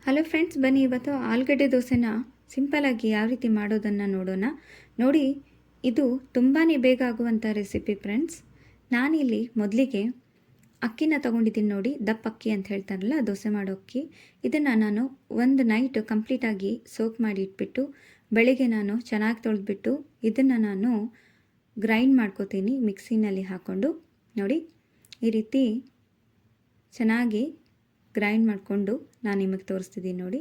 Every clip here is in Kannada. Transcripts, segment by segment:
ಹಲೋ ಫ್ರೆಂಡ್ಸ್, ಬನ್ನಿ ಇವತ್ತು ಆಲೂಗಡ್ಡೆ ದೋಸೆನ ಸಿಂಪಲ್ಲಾಗಿ ಯಾವ ರೀತಿ ಮಾಡೋದನ್ನು ನೋಡೋಣ. ನೋಡಿ, ಇದು ತುಂಬಾ ಬೇಗ ಆಗುವಂಥ ರೆಸಿಪಿ ಫ್ರೆಂಡ್ಸ್. ನಾನಿಲ್ಲಿ ಮೊದಲಿಗೆ ಅಕ್ಕಿನ ತೊಗೊಂಡಿದ್ದೀನಿ. ನೋಡಿ, ದಪ್ಪ ಅಕ್ಕಿ ಅಂತ ಹೇಳ್ತಾರಲ್ಲ, ದೋಸೆ ಮಾಡೋ ಅಕ್ಕಿ. ಇದನ್ನು ನಾನು ಒಂದು ನೈಟ್ ಕಂಪ್ಲೀಟಾಗಿ ಸೋಕ್ ಮಾಡಿ ಇಟ್ಬಿಟ್ಟು ಬೆಳಿಗ್ಗೆ ನಾನು ಚೆನ್ನಾಗಿ ತೊಳೆದ್ಬಿಟ್ಟು ಇದನ್ನು ನಾನು ಗ್ರೈಂಡ್ ಮಾಡ್ಕೋತೀನಿ ಮಿಕ್ಸಿನಲ್ಲಿ ಹಾಕ್ಕೊಂಡು. ನೋಡಿ, ಈ ರೀತಿ ಚೆನ್ನಾಗಿ ಗ್ರೈಂಡ್ ಮಾಡಿಕೊಂಡು ನಾನು ನಿಮಗೆ ತೋರಿಸ್ತಿದ್ದೀನಿ. ನೋಡಿ,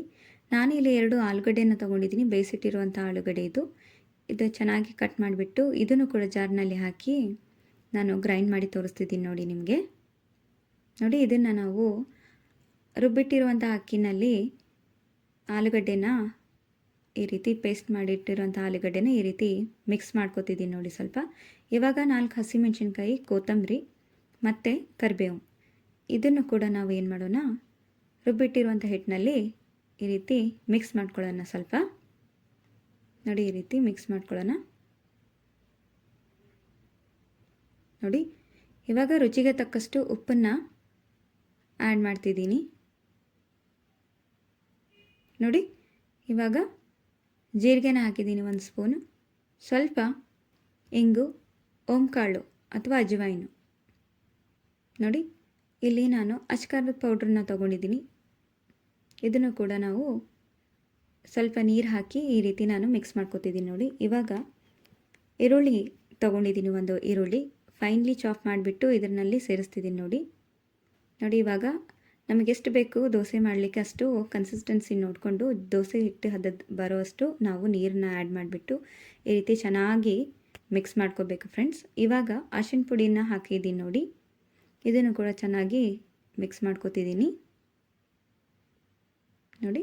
ನಾನಿಲ್ಲಿ 2 ಆಲೂಗಡ್ಡೆನ ತೊಗೊಂಡಿದ್ದೀನಿ, ಬೇಯಿಸಿಟ್ಟಿರುವಂಥ ಆಲೂಗಡ್ಡೆ ಇದು ಚೆನ್ನಾಗಿ ಕಟ್ ಮಾಡಿಬಿಟ್ಟು ಇದನ್ನು ಕೂಡ ಜಾರ್ನಲ್ಲಿ ಹಾಕಿ ನಾನು ಗ್ರೈಂಡ್ ಮಾಡಿ ತೋರಿಸ್ತಿದ್ದೀನಿ. ನೋಡಿ ನಿಮಗೆ. ನೋಡಿ, ಇದನ್ನು ನಾವು ರುಬ್ಬಿಟ್ಟಿರುವಂಥ ಅಕ್ಕಿನಲ್ಲಿ ಆಲೂಗಡ್ಡೆನ ಈ ರೀತಿ ಪೇಸ್ಟ್ ಮಾಡಿಟ್ಟಿರುವಂಥ ಆಲೂಗಡ್ಡೆನ ಈ ರೀತಿ ಮಿಕ್ಸ್ ಮಾಡ್ಕೋತಿದ್ದೀನಿ. ನೋಡಿ, ಸ್ವಲ್ಪ ಇವಾಗ 4 ಹಸಿಮೆಣಸಿನ್ಕಾಯಿ, ಕೊತ್ತಂಬರಿ ಮತ್ತು ಕರಿಬೇವು ಇದನ್ನು ಕೂಡ ನಾವು ಏನು ಮಾಡೋಣ, ರುಬ್ಬಿಟ್ಟಿರುವಂಥ ಹಿಟ್ಟಿನಲ್ಲಿ ಈ ರೀತಿ ಮಿಕ್ಸ್ ಮಾಡ್ಕೊಳ್ಳೋಣ. ಸ್ವಲ್ಪ ನೋಡಿ, ಈ ರೀತಿ ಮಿಕ್ಸ್ ಮಾಡ್ಕೊಳ್ಳೋಣ. ನೋಡಿ, ಇವಾಗ ರುಚಿಗೆ ತಕ್ಕಷ್ಟು ಉಪ್ಪನ್ನು ಆ್ಯಡ್ ಮಾಡ್ತಿದ್ದೀನಿ. ನೋಡಿ, ಇವಾಗ ಜೀರಿಗೆನ ಹಾಕಿದ್ದೀನಿ 1 ಸ್ಪೂನು, ಸ್ವಲ್ಪ ಇಂಗು, ಓಂಕಾಳು ಅಥವಾ ಅಜವಾಯಿನು. ನೋಡಿ, ಇಲ್ಲಿ ನಾನು ಅಚ್ಕಾರದ ಪೌಡ್ರನ್ನ ತೊಗೊಂಡಿದ್ದೀನಿ. ಇದನ್ನು ಕೂಡ ನಾವು ಸ್ವಲ್ಪ ನೀರು ಹಾಕಿ ಈ ರೀತಿ ನಾನು ಮಿಕ್ಸ್ ಮಾಡ್ಕೊತಿದ್ದೀನಿ. ನೋಡಿ, ಇವಾಗ ಈರುಳ್ಳಿ ತೊಗೊಂಡಿದ್ದೀನಿ, 1 ಈರುಳ್ಳಿ ಫೈನ್ಲಿ ಚಾಪ್ ಮಾಡಿಬಿಟ್ಟು ಇದರಲ್ಲಿ ಸೇರಿಸ್ತಿದ್ದೀನಿ. ನೋಡಿ, ಇವಾಗ ನಮಗೆಷ್ಟು ಬೇಕು ದೋಸೆ ಮಾಡಲಿಕ್ಕೆ ಅಷ್ಟು ಕನ್ಸಿಸ್ಟೆನ್ಸಿ ನೋಡಿಕೊಂಡು ದೋಸೆ ಹಿಟ್ಟು ಹದದ ಬರೋಷ್ಟು ನಾವು ನೀರನ್ನ ಆ್ಯಡ್ ಮಾಡಿಬಿಟ್ಟು ಈ ರೀತಿ ಚೆನ್ನಾಗಿ ಮಿಕ್ಸ್ ಮಾಡ್ಕೋಬೇಕು ಫ್ರೆಂಡ್ಸ್. ಇವಾಗ ಅರಿಶಿನ ಪುಡಿನ ಹಾಕಿದ್ದೀನಿ. ನೋಡಿ, ಇದನ್ನು ಕೂಡ ಚೆನ್ನಾಗಿ ಮಿಕ್ಸ್ ಮಾಡ್ಕೋತಿದ್ದೀನಿ. ನೋಡಿ,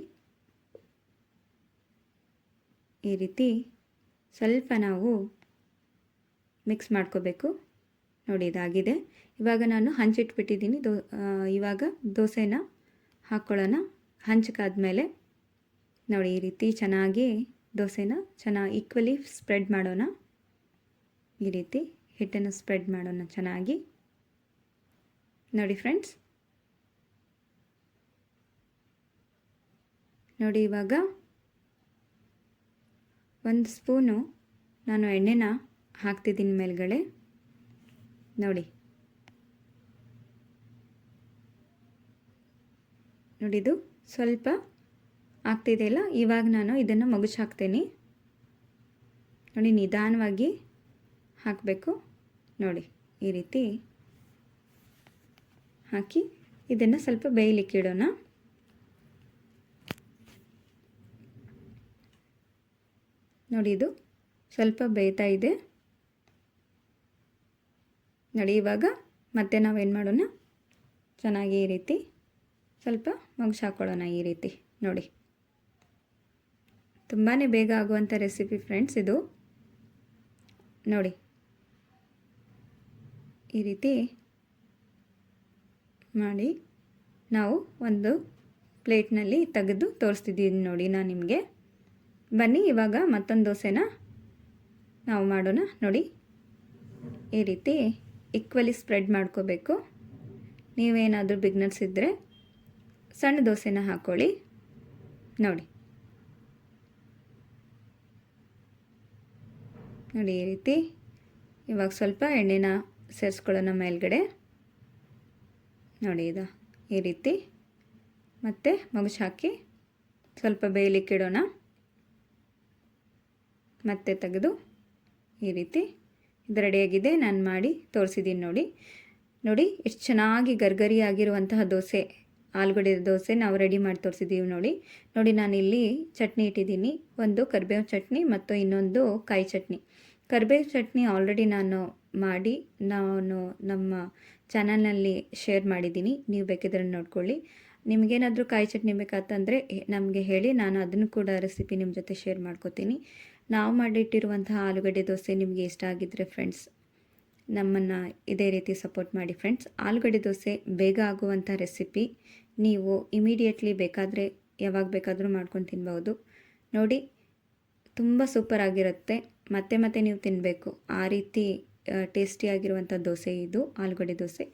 ಈ ರೀತಿ ಸ್ವಲ್ಪ ನಾವು ಮಿಕ್ಸ್ ಮಾಡ್ಕೋಬೇಕು. ನೋಡಿ, ಇದಾಗಿದೆ. ಇವಾಗ ನಾನು ಹಂಚಿಟ್ಬಿಟ್ಟಿದ್ದೀನಿ. ಇವಾಗ ದೋಸೆನ ಹಾಕ್ಕೊಳ್ಳೋಣ. ಹಂಚಕಾದ್ಮೇಲೆ ನೋಡಿ, ಈ ರೀತಿ ಚೆನ್ನಾಗಿ ದೋಸೆನ ಚೆನ್ನಾಗಿ ಈಕ್ವಲಿ ಸ್ಪ್ರೆಡ್ ಮಾಡೋಣ. ಈ ರೀತಿ ಹಿಟ್ಟನ್ನು ಸ್ಪ್ರೆಡ್ ಮಾಡೋಣ ಚೆನ್ನಾಗಿ. ನೋಡಿ ಫ್ರೆಂಡ್ಸ್, ನೋಡಿ, ಇವಾಗ 1 ಸ್ಪೂನು ನಾನು ಎಣ್ಣೆನ ಹಾಕ್ತಿದ್ದೀನಿ ಮೇಲ್ಗಡೆ. ನೋಡಿ, ಇದು ಸ್ವಲ್ಪ ಆಗ್ತಿದೆಯಲ್ಲ, ಇವಾಗ ನಾನು ಇದನ್ನು ಮಗುಚಿ ಹಾಕ್ತೇನೆ. ನೋಡಿ, ನಿಧಾನವಾಗಿ ಹಾಕಬೇಕು. ನೋಡಿ, ಈ ರೀತಿ ಹಾಕಿ ಇದನ್ನು ಸ್ವಲ್ಪ ಬೇಯಲಿಕ್ಕೆ ಇಡೋಣ. ನೋಡಿ, ಇದು ಸ್ವಲ್ಪ ಬೇಯ್ತಾ ಇದೆ. ನೋಡಿ, ಇವಾಗ ಮತ್ತೆ ನಾವೇನು ಮಾಡೋಣ, ಚೆನ್ನಾಗಿ ಈ ರೀತಿ ಸ್ವಲ್ಪ ಮಗುಚಿ ಹಾಕ್ಕೊಳ್ಳೋಣ. ಈ ರೀತಿ ನೋಡಿ, ತುಂಬಾ ಬೇಗ ಆಗುವಂಥ ರೆಸಿಪಿ ಫ್ರೆಂಡ್ಸ್ ಇದು. ನೋಡಿ, ಈ ರೀತಿ ಮಾಡಿ ನಾವು ಒಂದು ಪ್ಲೇಟ್ನಲ್ಲಿ ತೆಗೆದು ತೋರಿಸ್ತಿದ್ದೀನಿ. ನೋಡಿ, ನಾನು ನಿಮಗೆ. ಬನ್ನಿ ಇವಾಗ ಮತ್ತೊಂದು ದೋಸೆನ ನಾವು ಮಾಡೋಣ. ನೋಡಿ, ಈ ರೀತಿ ಈಕ್ವಲಿ ಸ್ಪ್ರೆಡ್ ಮಾಡ್ಕೋಬೇಕು. ನೀವೇನಾದರೂ ಬಿಗ್ನರ್ಸ್ ಇದ್ದರೆ ಸಣ್ಣ ದೋಸೆನ ಹಾಕ್ಕೊಳ್ಳಿ. ನೋಡಿ, ಈ ರೀತಿ ಇವಾಗ ಸ್ವಲ್ಪ ಎಣ್ಣೆನ ಸೇರಿಸ್ಕೊಳ್ಳೋಣ ಮೇಲ್ಗಡೆ. ನೋಡಿ, ಈ ರೀತಿ ಮತ್ತೆ ಮಗುಚಿ ಹಾಕಿ ಸ್ವಲ್ಪ ಬೇಯಲಿಕ್ಕೆ ಇಡೋಣ. ಮತ್ತೆ ತೆಗೆದು ಈ ರೀತಿ ಇದು ರೆಡಿಯಾಗಿದೆ. ನಾನು ಮಾಡಿ ತೋರಿಸಿದ್ದೀನಿ. ನೋಡಿ, ಎಷ್ಟು ಚೆನ್ನಾಗಿ ಗರ್ಗರಿ ಆಗಿರುವಂತಹ ದೋಸೆ, ಆಲೂಗಡ್ಡೆ ದೋಸೆ ನಾವು ರೆಡಿ ಮಾಡಿ ತೋರಿಸಿದ್ದೀವಿ. ನೋಡಿ, ನಾನಿಲ್ಲಿ ಚಟ್ನಿ ಇಟ್ಟಿದ್ದೀನಿ. ಒಂದು ಕರಿಬೇವು ಚಟ್ನಿ ಮತ್ತು ಇನ್ನೊಂದು ಕಾಯಿ ಚಟ್ನಿ. ಕರಿಬೇವು ಚಟ್ನಿ ಆಲ್ರೆಡಿ ನಾನು ಮಾಡಿ ನಮ್ಮ ಚಾನಲ್ನಲ್ಲಿ ಶೇರ್ ಮಾಡಿದ್ದೀನಿ. ನೀವು ಬೇಕಿದ್ರೆ ನೋಡ್ಕೊಳ್ಳಿ. ನಿಮಗೇನಾದರೂ ಕಾಯಿ ಚಟ್ನಿ ಬೇಕಾತಂದರೆ ನಮಗೆ ಹೇಳಿ, ನಾನು ಅದನ್ನು ಕೂಡ ರೆಸಿಪಿ ನಿಮ್ಮ ಜೊತೆ ಶೇರ್ ಮಾಡ್ಕೋತೀನಿ. ನಾವು ಮಾಡಿಟ್ಟಿರುವಂತಹ ಆಲೂಗಡ್ಡೆ ದೋಸೆ ನಿಮಗೆ ಇಷ್ಟ ಆಗಿದ್ದರೆ ಫ್ರೆಂಡ್ಸ್, ನಮ್ಮನ್ನು ಇದೇ ರೀತಿ ಸಪೋರ್ಟ್ ಮಾಡಿ ಫ್ರೆಂಡ್ಸ್. ಆಲೂಗಡ್ಡೆ ದೋಸೆ ಬೇಗ ಆಗುವಂಥ ರೆಸಿಪಿ. ನೀವು ಇಮಿಡಿಯೇಟ್ಲಿ ಬೇಕಾದರೆ ಯಾವಾಗ ಬೇಕಾದರೂ ಮಾಡ್ಕೊಂಡು ತಿನ್ಬೋದು. ನೋಡಿ, ತುಂಬ ಸೂಪರ್ ಆಗಿರುತ್ತೆ. ಮತ್ತೆ ನೀವು ತಿನ್ನಬೇಕು, ಆ ರೀತಿ ಟೇಸ್ಟಿಯಾಗಿರುವಂಥ ದೋಸೆ ಇದು ಆಲೂಗಡ್ಡೆ ದೋಸೆ.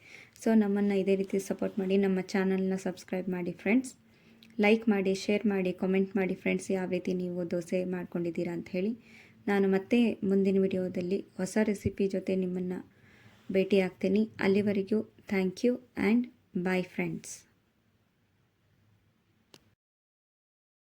ಸೊ ನಮ್ಮನ್ನು ಇದೇ ರೀತಿ ಸಪೋರ್ಟ್ ಮಾಡಿ, ನಮ್ಮ ಚಾನಲ್ನ ಸಬ್ಸ್ಕ್ರೈಬ್ ಮಾಡಿ ಫ್ರೆಂಡ್ಸ್. ಲೈಕ್ ಮಾಡಿ, ಶೇರ್ ಮಾಡಿ, ಕಾಮೆಂಟ್ ಮಾಡಿ ಫ್ರೆಂಡ್ಸ್, ಯಾವ ರೀತಿ ನೀವು ದೋಸೆ ಮಾಡ್ಕೊಂಡಿದ್ದೀರಾ ಅಂತ ಹೇಳಿ. ನಾನು ಮತ್ತೆ ಮುಂದಿನ ವಿಡಿಯೋದಲ್ಲಿ ಹೊಸ ರೆಸಿಪಿ ಜೊತೆ ನಿಮ್ಮನ್ನು ಭೇಟಿ ಆಗ್ತೀನಿ. ಅಲ್ಲಿವರೆಗೂ thank you and bye friends.